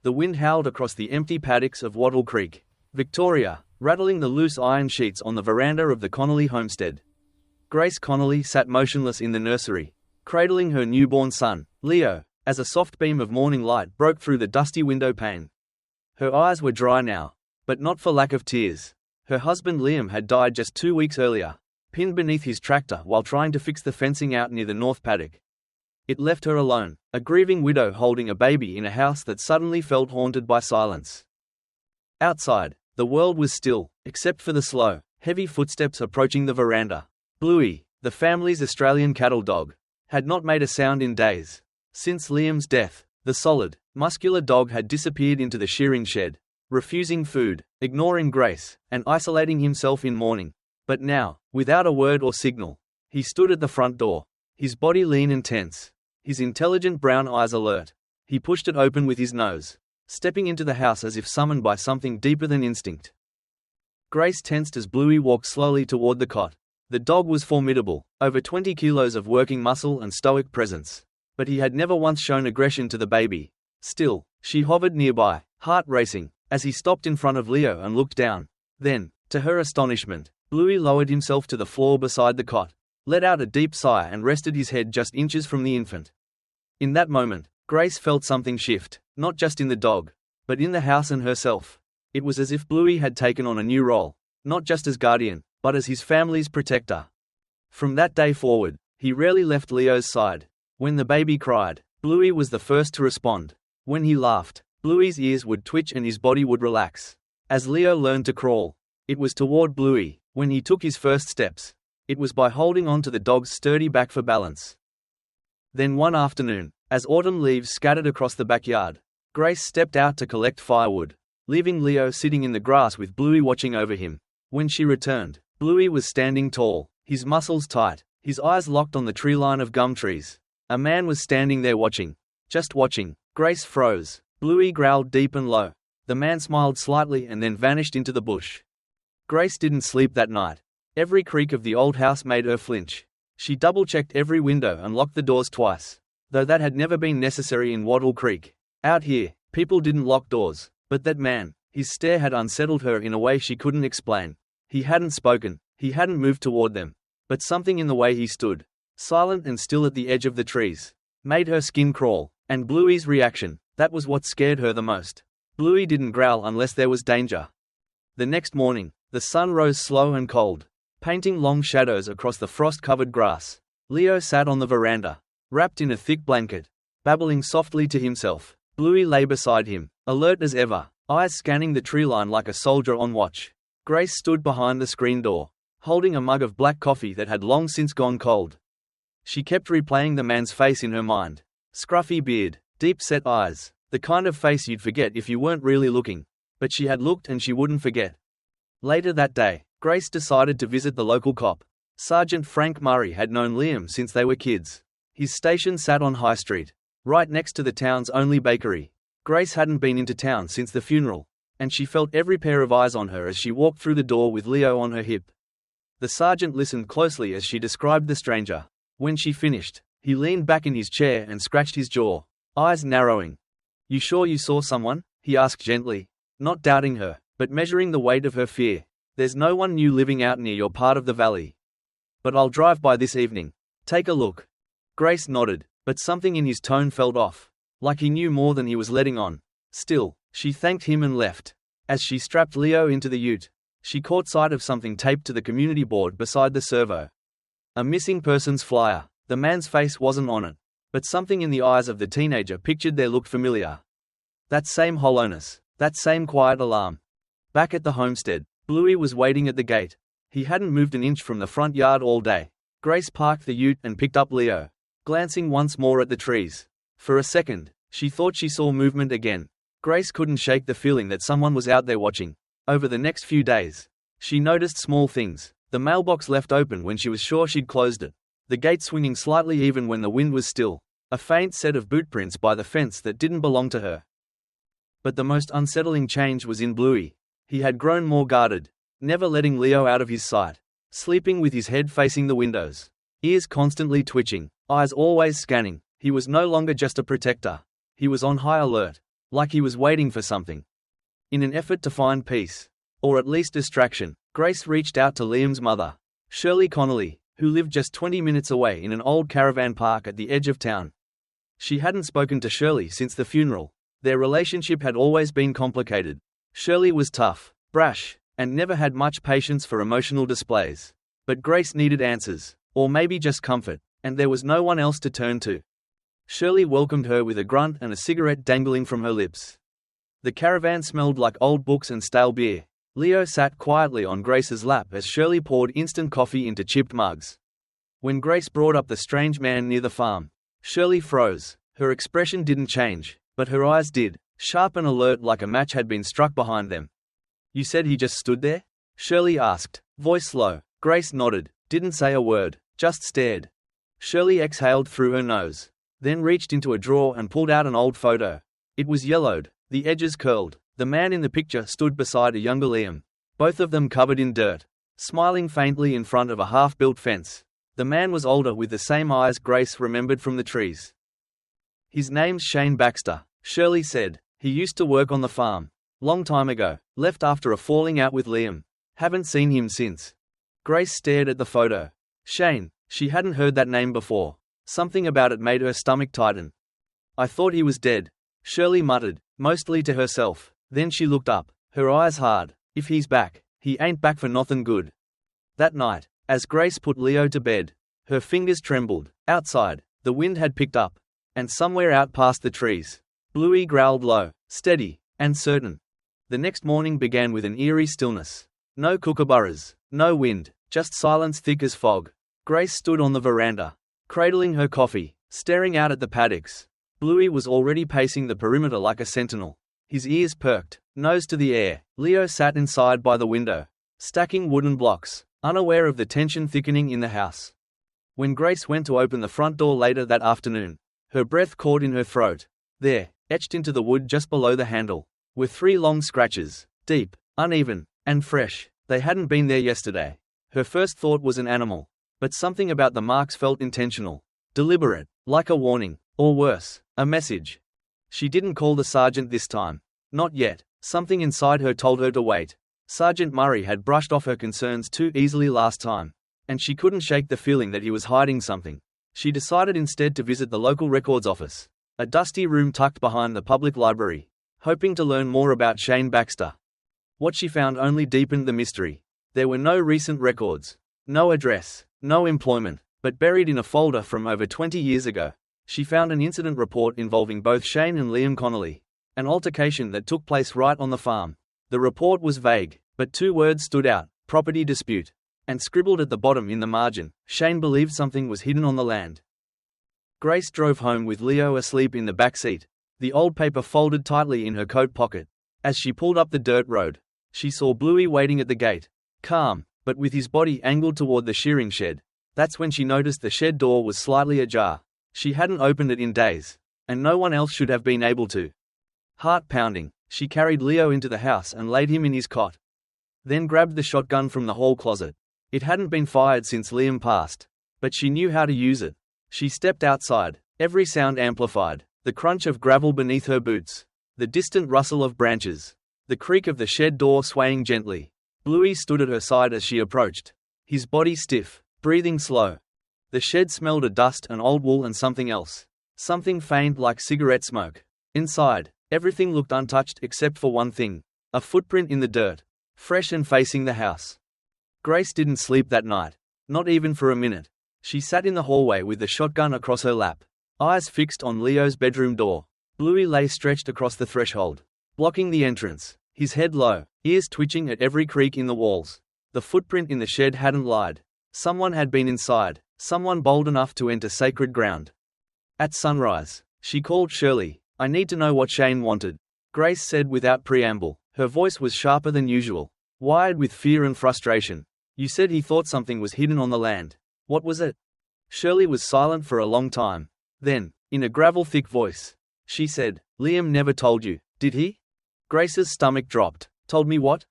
The wind howled across the empty paddocks of Wattle Creek, Victoria, rattling the loose iron sheets on the veranda of the Connolly homestead. Grace Connolly sat motionless in the nursery, cradling her newborn son, Leo, as a soft beam of morning light broke through the dusty window pane. Her eyes were dry now, but not for lack of tears. Her husband Liam had died just 2 weeks earlier, pinned beneath his tractor while trying to fix the fencing out near the north paddock. It left her alone, a grieving widow holding a baby in a house that suddenly felt haunted by silence. Outside, the world was still, except for the slow, heavy footsteps approaching the veranda. Bluey, the family's Australian cattle dog, had not made a sound in days. Since Liam's death, the solid, muscular dog had disappeared into the shearing shed, refusing food, ignoring Grace, and isolating himself in mourning. But now, without a word or signal, he stood at the front door, his body lean and tense, his intelligent brown eyes alert. He pushed it open with his nose, stepping into the house as if summoned by something deeper than instinct. Grace tensed as Bluey walked slowly toward the cot. The dog was formidable, over 20 kilos of working muscle and stoic presence. But he had never once shown aggression to the baby. Still, she hovered nearby, heart racing, as he stopped in front of Leo and looked down. Then, to her astonishment, Bluey lowered himself to the floor beside the cot, let out a deep sigh and rested his head just inches from the infant. In that moment, Grace felt something shift, not just in the dog, but in the house and herself. It was as if Bluey had taken on a new role, not just as guardian, but as his family's protector. From that day forward, he rarely left Leo's side. When the baby cried, Bluey was the first to respond. When he laughed, Bluey's ears would twitch and his body would relax. As Leo learned to crawl, it was toward Bluey. When he took his first steps, it was by holding on to the dog's sturdy back for balance. Then one afternoon, as autumn leaves scattered across the backyard, Grace stepped out to collect firewood, leaving Leo sitting in the grass with Bluey watching over him. When she returned, Bluey was standing tall, his muscles tight, his eyes locked on the treeline of gum trees. A man was standing there watching. Just watching. Grace froze. Bluey growled deep and low. The man smiled slightly and then vanished into the bush. Grace didn't sleep that night. Every creak of the old house made her flinch. She double-checked every window and locked the doors twice, though that had never been necessary in Wattle Creek. Out here, people didn't lock doors, but that man, his stare had unsettled her in a way she couldn't explain. He hadn't spoken, he hadn't moved toward them, but something in the way he stood, silent and still at the edge of the trees, made her skin crawl. And Bluey's reaction, that was what scared her the most. Bluey didn't growl unless there was danger. The next morning, the sun rose slow and cold, painting long shadows across the frost-covered grass. Leo sat on the veranda, wrapped in a thick blanket, babbling softly to himself. Bluey lay beside him, alert as ever, eyes scanning the treeline like a soldier on watch. Grace stood behind the screen door, holding a mug of black coffee that had long since gone cold. She kept replaying the man's face in her mind. Scruffy beard, deep-set eyes, the kind of face you'd forget if you weren't really looking. But she had looked and she wouldn't forget. Later that day, Grace decided to visit the local cop. Sergeant Frank Murray had known Liam since they were kids. His station sat on High Street, right next to the town's only bakery. Grace hadn't been into town since the funeral, and she felt every pair of eyes on her as she walked through the door with Leo on her hip. The sergeant listened closely as she described the stranger. When she finished, he leaned back in his chair and scratched his jaw, eyes narrowing. "You sure you saw someone?" he asked gently, not doubting her, but measuring the weight of her fear. "There's no one new living out near your part of the valley. But I'll drive by this evening. Take a look." Grace nodded, but something in his tone felt off, like he knew more than he was letting on. Still, she thanked him and left. As she strapped Leo into the ute, she caught sight of something taped to the community board beside the servo. A missing persons flyer. The man's face wasn't on it, but something in the eyes of the teenager pictured there looked familiar. That same hollowness, that same quiet alarm. Back at the homestead, Bluey was waiting at the gate. He hadn't moved an inch from the front yard all day. Grace parked the ute and picked up Leo, glancing once more at the trees. For a second, she thought she saw movement again. Grace couldn't shake the feeling that someone was out there watching. Over the next few days, she noticed small things. The mailbox left open when she was sure she'd closed it. The gate swinging slightly even when the wind was still. A faint set of bootprints by the fence that didn't belong to her. But the most unsettling change was in Bluey. He had grown more guarded, never letting Leo out of his sight, sleeping with his head facing the windows, ears constantly twitching, eyes always scanning. He was no longer just a protector. He was on high alert. like he was waiting for something. In an effort to find peace, or at least distraction, Grace reached out to Liam's mother, Shirley Connolly, who lived just 20 minutes away in an old caravan park at the edge of town. She hadn't spoken to Shirley since the funeral. Their relationship had always been complicated. Shirley was tough, brash, and never had much patience for emotional displays. But Grace needed answers, or maybe just comfort, and there was no one else to turn to. Shirley welcomed her with a grunt and a cigarette dangling from her lips. The caravan smelled like old books and stale beer. Leo sat quietly on Grace's lap as Shirley poured instant coffee into chipped mugs. When Grace brought up the strange man near the farm, Shirley froze. Her expression didn't change, but her eyes did, sharp and alert like a match had been struck behind them. "You said he just stood there?" Shirley asked, voice low. Grace nodded, didn't say a word, just stared. Shirley exhaled through her nose, then reached into a drawer and pulled out an old photo. It was yellowed, the edges curled. The man in the picture stood beside a younger Liam, both of them covered in dirt, smiling faintly in front of a half-built fence. The man was older with the same eyes Grace remembered from the trees. "His name's Shane Baxter," Shirley said. "He used to work on the farm. Long time ago, left after a falling out with Liam. Haven't seen him since." Grace stared at the photo. Shane, she hadn't heard that name before. Something about it made her stomach tighten. "I thought he was dead," Shirley muttered, mostly to herself. Then she looked up, her eyes hard. "If he's back, he ain't back for nothing good." That night, as Grace put Leo to bed, her fingers trembled. Outside, the wind had picked up, and somewhere out past the trees, Bluey growled low, steady, and certain. The next morning began with an eerie stillness. No kookaburras, no wind, just silence thick as fog. Grace stood on the veranda, cradling her coffee, staring out at the paddocks. Bluey was already pacing the perimeter like a sentinel. His ears perked, nose to the air. Leo sat inside by the window, stacking wooden blocks, unaware of the tension thickening in the house. When Grace went to open the front door later that afternoon, her breath caught in her throat. There, etched into the wood just below the handle, were 3 long scratches, deep, uneven, and fresh. They hadn't been there yesterday. Her first thought was an animal, but something about the marks felt intentional, deliberate, like a warning, or worse, a message. She didn't call the sergeant this time. Not yet. Something inside her told her to wait. Sergeant Murray had brushed off her concerns too easily last time, and she couldn't shake the feeling that he was hiding something. She decided instead to visit the local records office, a dusty room tucked behind the public library, hoping to learn more about Shane Baxter. What she found only deepened the mystery. There were no recent records, no address, no employment, but buried in a folder from over 20 years ago, she found an incident report involving both Shane and Liam Connolly, an altercation that took place right on the farm. The report was vague, but 2 words stood out: property dispute, and scribbled at the bottom in the margin, Shane believed something was hidden on the land. Grace drove home with Leo asleep in the back seat, the old paper folded tightly in her coat pocket. As she pulled up the dirt road, she saw Bluey waiting at the gate, calm, but with his body angled toward the shearing shed. That's when she noticed the shed door was slightly ajar. She hadn't opened it in days, and no one else should have been able to. Heart pounding, she carried Leo into the house and laid him in his cot. Then grabbed the shotgun from the hall closet. It hadn't been fired since Liam passed, but she knew how to use it. She stepped outside, every sound amplified, the crunch of gravel beneath her boots, the distant rustle of branches, the creak of the shed door swaying gently. Bluey stood at her side as she approached, his body stiff, breathing slow. The shed smelled of dust and old wool and something else, something faint like cigarette smoke. Inside, everything looked untouched except for one thing, a footprint in the dirt, fresh and facing the house. Grace didn't sleep that night, not even for a minute. She sat in the hallway with the shotgun across her lap, eyes fixed on Leo's bedroom door. Bluey lay stretched across the threshold, blocking the entrance, his head low, ears twitching at every creak in the walls. The footprint in the shed hadn't lied. Someone had been inside, someone bold enough to enter sacred ground. At sunrise, she called Shirley. "I need to know what Shane wanted," Grace said without preamble. Her voice was sharper than usual, wired with fear and frustration. "You said he thought something was hidden on the land. What was it?" Shirley was silent for a long time. Then, in a gravel-thick voice, she said, "Liam never told you, did he?" Grace's stomach dropped. "Told me what?"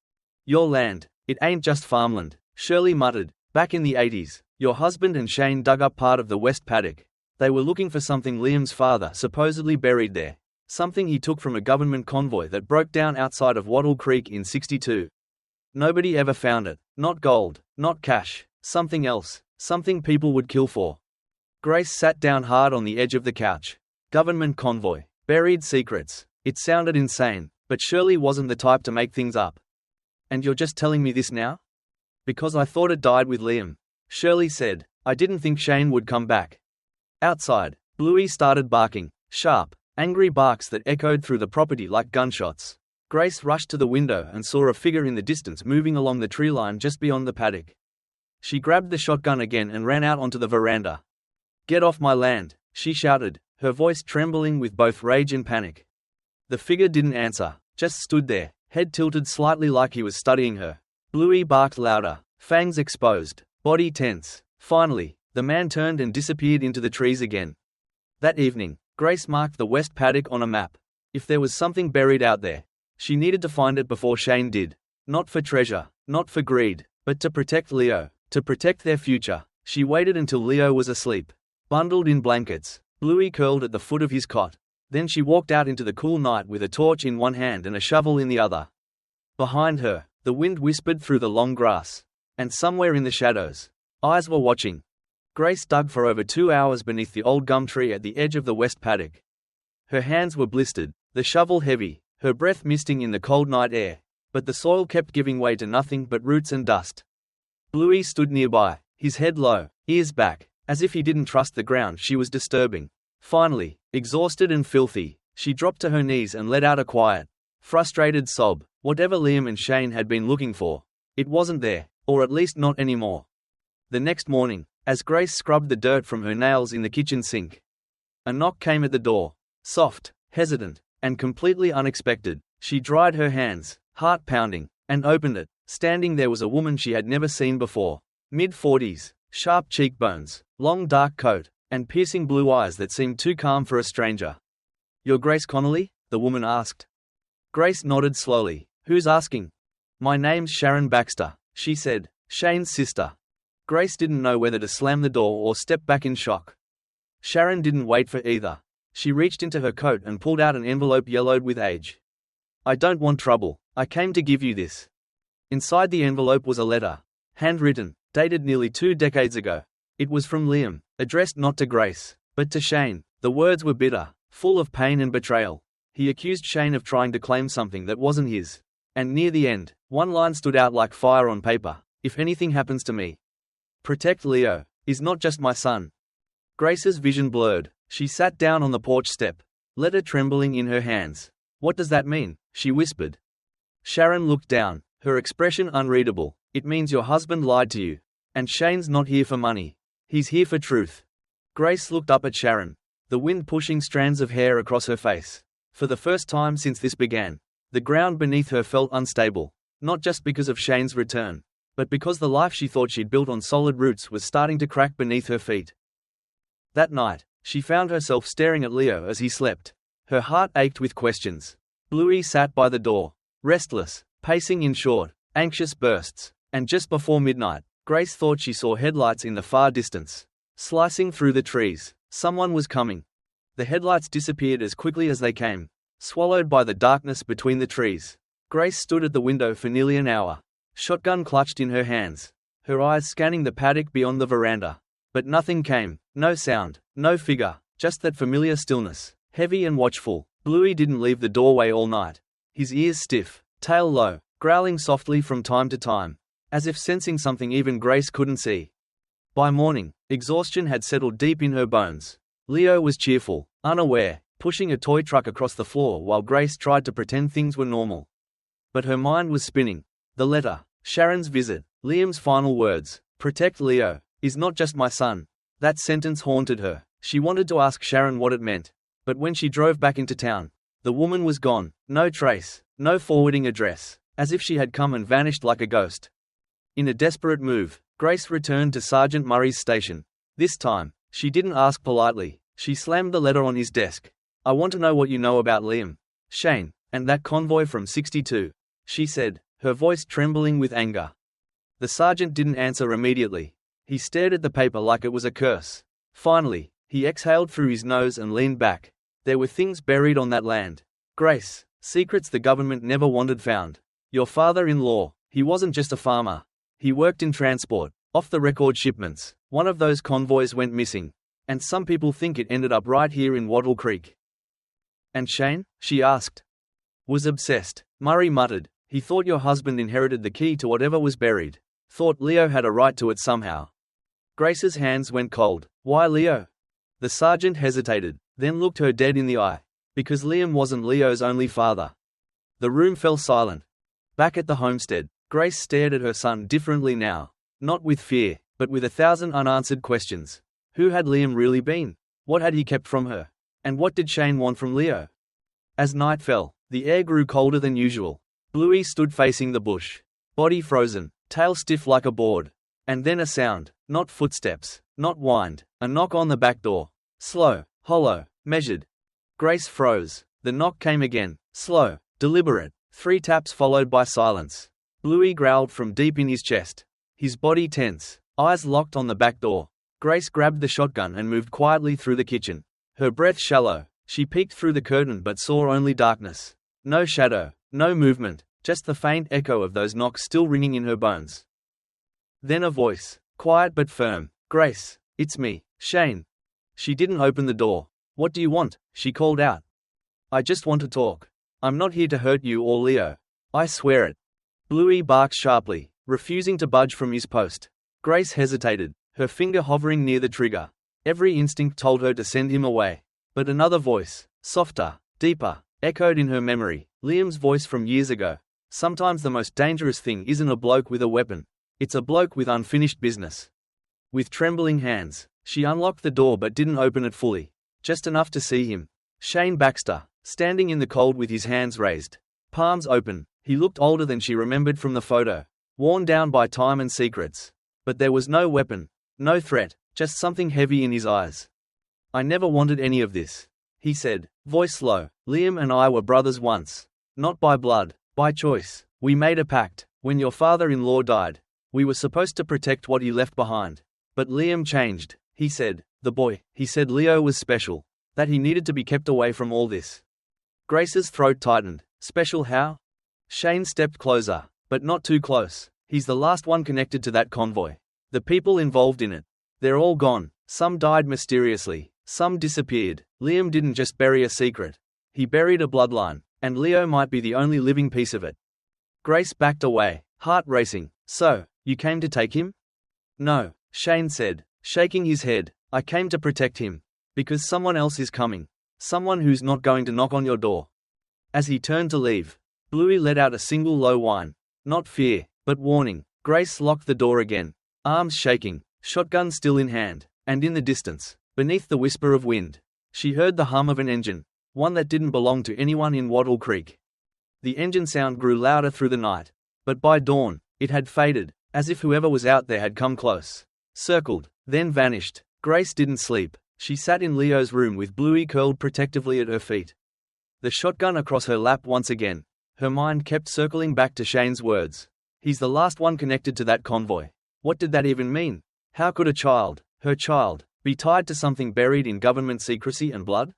"Your land. It ain't just farmland," Shirley muttered. "Back in the 80s, your husband and Shane dug up part of the west paddock. They were looking for something Liam's father supposedly buried there. Something he took from a government convoy that broke down outside of Wattle Creek in '62. Nobody ever found it. Not gold, not cash, something else, something people would kill for. Grace sat down hard on the edge of the couch. Government convoy. Buried secrets. It sounded insane, but Shirley wasn't the type to make things up. And you're just telling me this now? Because I thought it died with Liam. Shirley said. I didn't think Shane would come back. Outside, Bluey started barking. Sharp, angry barks that echoed through the property like gunshots. Grace rushed to the window and saw a figure in the distance moving along the tree line just beyond the paddock. She grabbed the shotgun again and ran out onto the veranda. Get off my land, she shouted, her voice trembling with both rage and panic. The figure didn't answer, just stood there, head tilted slightly like he was studying her. Bluey barked louder, fangs exposed, body tense. Finally, the man turned and disappeared into the trees again. That evening, Grace marked the west paddock on a map. If there was something buried out there, she needed to find it before Shane did. Not for treasure, not for greed, but to protect Leo, to protect their future. She waited until Leo was asleep, bundled in blankets, Bluey curled at the foot of his cot. Then she walked out into the cool night with a torch in one hand and a shovel in the other. Behind her, the wind whispered through the long grass. And somewhere in the shadows, eyes were watching. Grace dug for over 2 hours beneath the old gum tree at the edge of the west paddock. Her hands were blistered, the shovel heavy, her breath misting in the cold night air, but the soil kept giving way to nothing but roots and dust. Bluey stood nearby, his head low, ears back, as if he didn't trust the ground she was disturbing. Finally, exhausted and filthy, she dropped to her knees and let out a quiet, frustrated sob. Whatever Liam and Shane had been looking for, it wasn't there, or at least not anymore. The next morning, as Grace scrubbed the dirt from her nails in the kitchen sink, a knock came at the door. Soft, hesitant, and completely unexpected. She dried her hands, heart pounding, and opened it. Standing there was a woman she had never seen before. Mid-40s, sharp cheekbones, long dark coat, and piercing blue eyes that seemed too calm for a stranger. "You're Grace Connolly?" the woman asked. Grace nodded slowly. "Who's asking?" "My name's Sharon Baxter," she said, "Shane's sister." Grace didn't know whether to slam the door or step back in shock. Sharon didn't wait for either. She reached into her coat and pulled out an envelope yellowed with age. "I don't want trouble. I came to give you this." Inside the envelope was a letter, handwritten, dated nearly 2 decades ago. It was from Liam, addressed not to Grace, but to Shane. The words were bitter, full of pain and betrayal. He accused Shane of trying to claim something that wasn't his. And near the end, one line stood out like fire on paper. "If anything happens to me, protect Leo. He's not just my son." Grace's vision blurred. She sat down on the porch step, letter trembling in her hands. "What does that mean?" she whispered. Sharon looked down, her expression unreadable. "It means your husband lied to you. And Shane's not here for money. He's here for truth." Grace looked up at Sharon, the wind pushing strands of hair across her face. For the first time since this began, the ground beneath her felt unstable, not just because of Shane's return, but because the life she thought she'd built on solid roots was starting to crack beneath her feet. That night, she found herself staring at Leo as he slept. Her heart ached with questions. Bluey sat by the door, restless, pacing in short, anxious bursts, and just before midnight, Grace thought she saw headlights in the far distance, slicing through the trees. Someone was coming. The headlights disappeared as quickly as they came, swallowed by the darkness between the trees. Grace stood at the window for nearly an hour, shotgun clutched in her hands, her eyes scanning the paddock beyond the veranda. But nothing came, no sound, no figure, just that familiar stillness, heavy and watchful. Bluey didn't leave the doorway all night, his ears stiff, tail low, growling softly from time to time, as if sensing something even Grace couldn't see. By morning, exhaustion had settled deep in her bones. Leo was cheerful, unaware, pushing a toy truck across the floor while Grace tried to pretend things were normal. But her mind was spinning. The letter, Sharon's visit, Liam's final words, "Protect Leo, is not just my son." That sentence haunted her. She wanted to ask Sharon what it meant. But when she drove back into town, the woman was gone, no trace, no forwarding address, as if she had come and vanished like a ghost. In a desperate move, Grace returned to Sergeant Murray's station. This time, she didn't ask politely. She slammed the letter on his desk. "I want to know what you know about Liam, Shane, and that convoy from '62, she said, her voice trembling with anger. The sergeant didn't answer immediately. He stared at the paper like it was a curse. Finally, he exhaled through his nose and leaned back. There were things buried on that land. Grace, secrets the government never wanted found. Your father-in-law, he wasn't just a farmer. He worked in transport, off-the-record shipments. One of those convoys went missing. And some people think it ended up right here in Wattle Creek. And Shane? She asked. Was obsessed. Murray muttered. He thought your husband inherited the key to whatever was buried. Thought Leo had a right to it somehow. Grace's hands went cold. Why Leo? The sergeant hesitated, then looked her dead in the eye. Because Liam wasn't Leo's only father. The room fell silent. Back at the homestead, Grace stared at her son differently now. Not with fear, but with 1,000 unanswered questions. Who had Liam really been? What had he kept from her? And what did Shane want from Leo? As night fell, the air grew colder than usual. Bluey stood facing the bush. Body frozen, tail stiff like a board. And then a sound, not footsteps, not wind, a knock on the back door. Slow, hollow, measured. Grace froze. The knock came again, slow, deliberate. 3 taps followed by silence. Bluey growled from deep in his chest. His body tense, eyes locked on the back door. Grace grabbed the shotgun and moved quietly through the kitchen. Her breath shallow. She peeked through the curtain but saw only darkness. No shadow, no movement, just the faint echo of those knocks still ringing in her bones. Then a voice, quiet but firm. Grace, it's me, Shane. She didn't open the door. What do you want? She called out. I just want to talk. I'm not here to hurt you or Leo. I swear it. Bluey barked sharply, refusing to budge from his post. Grace hesitated, her finger hovering near the trigger. Every instinct told her to send him away. But another voice, softer, deeper, echoed in her memory. Liam's voice from years ago. Sometimes the most dangerous thing isn't a bloke with a weapon. It's a bloke with unfinished business. With trembling hands, she unlocked the door but didn't open it fully. Just enough to see him. Shane Baxter, standing in the cold with his hands raised. Palms open. He looked older than she remembered from the photo. Worn down by time and secrets. But there was no weapon. No threat. Just something heavy in his eyes. I never wanted any of this, he said, voice low. Liam and I were brothers once. Not by blood, by choice. We made a pact. When your father-in-law died, we were supposed to protect what he left behind. But Liam changed, he said. The boy, he said Leo was special. That he needed to be kept away from all this. Grace's throat tightened. Special how? Shane stepped closer, but not too close. He's the last one connected to that convoy. The people involved in it. They're all gone. Some died mysteriously. Some disappeared. Liam didn't just bury a secret. He buried a bloodline, and Leo might be the only living piece of it. Grace backed away, heart racing. So, you came to take him? No, Shane said, shaking his head. I came to protect him. Because someone else is coming. Someone who's not going to knock on your door. As he turned to leave, Bluey let out a single low whine. Not fear, but warning. Grace locked the door again, arms shaking, shotgun still in hand, and in the distance, beneath the whisper of wind, she heard the hum of an engine, one that didn't belong to anyone in Wattle Creek. The engine sound grew louder through the night, but by dawn, it had faded, as if whoever was out there had come close, circled, then vanished. Grace didn't sleep. She sat in Leo's room with Bluey curled protectively at her feet. The shotgun across her lap once again. Her mind kept circling back to Shane's words. He's the last one connected to that convoy. What did that even mean? How could a child, her child, be tied to something buried in government secrecy and blood?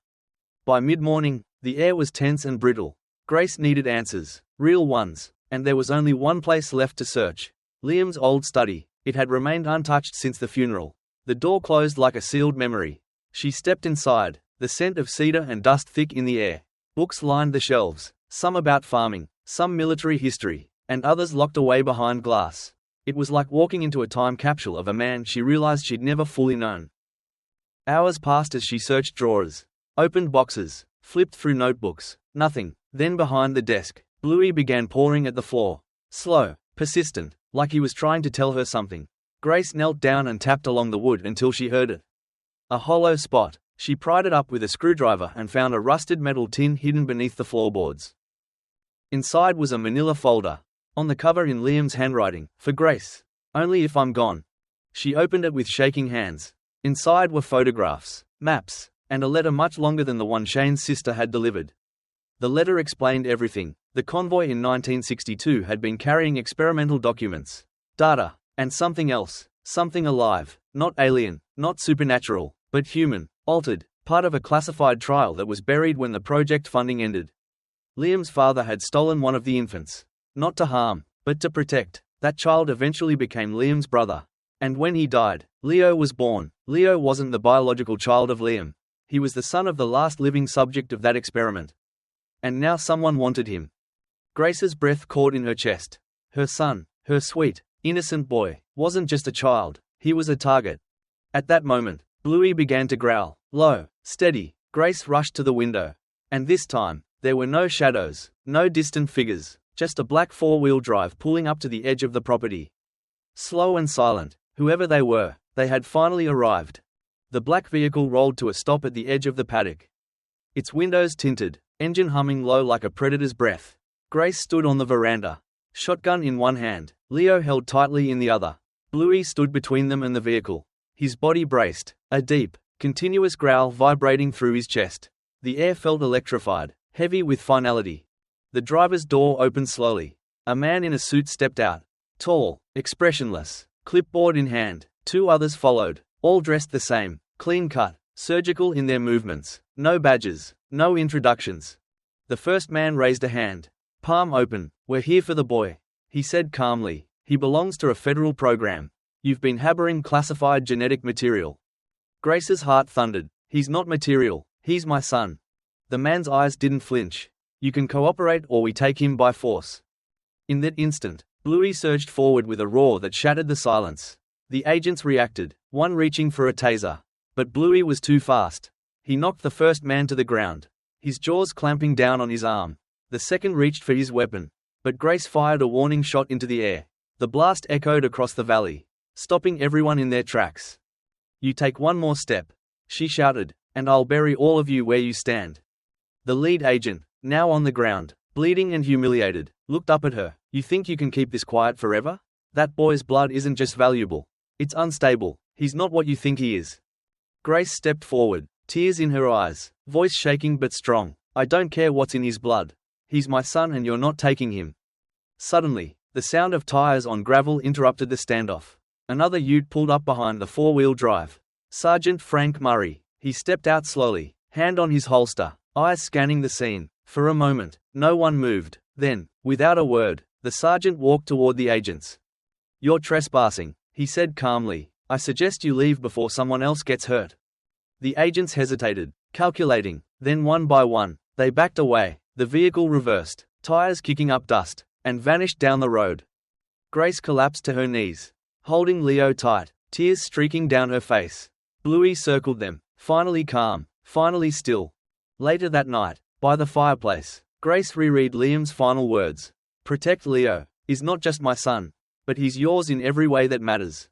By mid-morning, the air was tense and brittle. Grace needed answers, real ones, and there was only one place left to search. Liam's old study. It had remained untouched since the funeral. The door closed like a sealed memory. She stepped inside, the scent of cedar and dust thick in the air. Books lined the shelves, some about farming, some military history, and others locked away behind glass. It was like walking into a time capsule of a man she realized she'd never fully known. Hours passed as she searched drawers, opened boxes, flipped through notebooks. Nothing. Then behind the desk, Bluey began pawing at the floor. Slow, persistent, like he was trying to tell her something. Grace knelt down and tapped along the wood until she heard it. A hollow spot. She pried it up with a screwdriver and found a rusted metal tin hidden beneath the floorboards. Inside was a manila folder. On the cover in Liam's handwriting, for Grace. Only if I'm gone. She opened it with shaking hands. Inside were photographs, maps, and a letter much longer than the one Shane's sister had delivered. The letter explained everything. The convoy in 1962 had been carrying experimental documents, data, and something else, something alive, not alien, not supernatural, but human, altered, part of a classified trial that was buried when the project funding ended. Liam's father had stolen one of the infants. Not to harm, but to protect. That child eventually became Liam's brother. And when he died, Leo was born. Leo wasn't the biological child of Liam. He was the son of the last living subject of that experiment. And now someone wanted him. Grace's breath caught in her chest. Her son, her sweet, innocent boy, wasn't just a child, he was a target. At that moment, Bluey began to growl. Low, steady. Grace rushed to the window. And this time, there were no shadows, no distant figures, just a black four-wheel drive pulling up to the edge of the property. Slow and silent, whoever they were, they had finally arrived. The black vehicle rolled to a stop at the edge of the paddock. Its windows tinted, engine humming low like a predator's breath. Grace stood on the veranda, shotgun in one hand, Leo held tightly in the other. Bluey stood between them and the vehicle. His body braced, a deep, continuous growl vibrating through his chest. The air felt electrified, heavy with finality. The driver's door opened slowly. A man in a suit stepped out. Tall, expressionless, clipboard in hand. Two others followed, all dressed the same, clean-cut, surgical in their movements. No badges, no introductions. The first man raised a hand. Palm open. We're here for the boy, he said calmly. He belongs to a federal program. You've been harboring classified genetic material. Grace's heart thundered. He's not material, he's my son. The man's eyes didn't flinch. You can cooperate or we take him by force. In that instant, Bluey surged forward with a roar that shattered the silence. The agents reacted, one reaching for a taser. But Bluey was too fast. He knocked the first man to the ground, his jaws clamping down on his arm. The second reached for his weapon. But Grace fired a warning shot into the air. The blast echoed across the valley, stopping everyone in their tracks. You take one more step, she shouted, and I'll bury all of you where you stand. The lead agent, now on the ground, bleeding and humiliated, looked up at her. You think you can keep this quiet forever? That boy's blood isn't just valuable. It's unstable. He's not what you think he is. Grace stepped forward, tears in her eyes, voice shaking but strong. I don't care what's in his blood. He's my son and you're not taking him. Suddenly, the sound of tires on gravel interrupted the standoff. Another ute pulled up behind the four-wheel drive. Sergeant Frank Murray. He stepped out slowly, hand on his holster, eyes scanning the scene. For a moment, no one moved. Then, without a word, the sergeant walked toward the agents. You're trespassing, he said calmly. I suggest you leave before someone else gets hurt. The agents hesitated, calculating. Then one by one, they backed away. The vehicle reversed, tires kicking up dust, and vanished down the road. Grace collapsed to her knees, holding Leo tight, tears streaking down her face. Bluey circled them, finally calm, finally still. Later that night, by the fireplace, Grace reread Liam's final words. Protect Leo. He's not just my son, but he's yours in every way that matters.